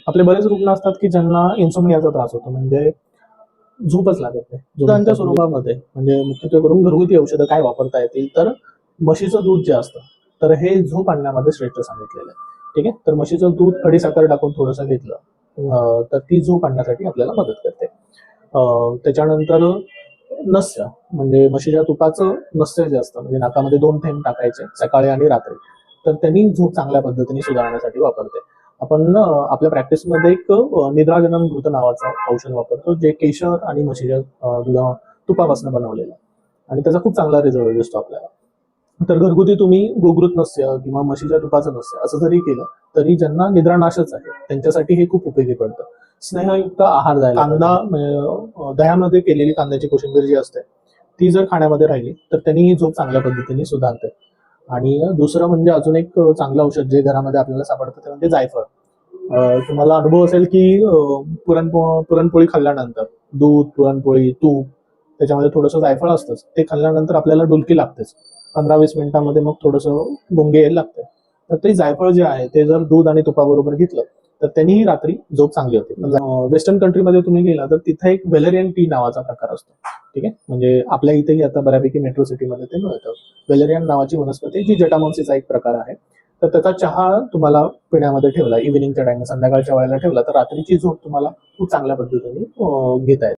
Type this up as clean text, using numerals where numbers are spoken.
आपले बरेच रुग्ण असतात की ज्यांना इन्सोमनियाचा त्रास होतो, म्हणजे झोपच लागत नाही. दुधांच्या स्वरूपामध्ये म्हणजे मुख्यत्वे करून घरगुती औषधं काय वापरता येतील, तर म्हशीचं दूध जे असतं तर हे झोप आणण्यामध्ये श्रेष्ठ सांगितलेलं आहे. ठीक आहे, तर म्हशीचं दूध खडीसाखर टाकून थोडंसं घेतलं तर ती झोप आणण्यासाठी आपल्याला मदत करते. त्याच्यानंतर नस्य म्हणजे म्हशीच्या तुपाचं नस्य जे असतं म्हणजे नाकामध्ये 2 थेंब टाकायचे सकाळी आणि रात्री, तर त्यांनी झोप चांगल्या पद्धतीने सुधारण्यासाठी वापरते. आपण आपल्या प्रॅक्टिसमध्ये एक निद्राजनन घृत नावाचं औषध वापरतो, जे केशर आणि म्हशीच्या तुपापासून बनवलेलं आहे आणि त्याचा खूप चांगला रिझल्ट दिसतो आपल्याला. तर घरगुती तुम्ही गोघृत नस्य किंवा म्हशीच्या तुपाचं नस्य असं जरी केलं तरी ज्यांना निद्रानाशच आहे त्यांच्यासाठी हे खूप उपयोगी पडतं. स्नेहयुक्त आहार द्यायला, कांदा दह्यामध्ये केलेली कांद्याची कोशिंबीर जी असते ती जर खाण्यामध्ये राहिली तर त्यांनी ही झोप चांगल्या पद्धतीने सुधारते. आणि दुसरं म्हणजे अजून एक चांगलं औषध जे घरामध्ये आपल्याला सापडतं ते म्हणजे जायफळ. तुम्हाला अनुभव असेल की पुरणपोळी खाल्ल्यानंतर दूध, पुरणपोळी, तूप त्याच्यामध्ये थोडंसं जायफळ असतंच, ते खाल्ल्यानंतर आपल्याला डुलकी लागतेच 15-20 मिनिटांमध्ये, मग थोडंसं गुंगे यायला लागते. तर ते जायफळ जे आहे ते जर दूध आणि तुपाबरोबर घेतलं तर त्यांनीही रात्री झोप चांगली होते. वेस्टर्न कंट्रीमध्ये तुम्ही गेला तर तिथे एक वेलेरियन टी नावाचा प्रकार असतो. ठीक आहे, म्हणजे आपल्या इथेही आता बऱ्यापैकी मेट्रो सिटीमध्ये ते मिळतं. वेलेरियन नावाची वनस्पती जी जटामांसीचा एक प्रकार आहे. तर त्याचा चहा तुम्हाला पिण्यामध्ये ठेवला इव्हिनिंगच्या टाइम संध्याकाळच्या वेळेला ठेवला तर रात्रीची झोप तुम्हाला खूप चांगल्या पद्धतीने घेता येते.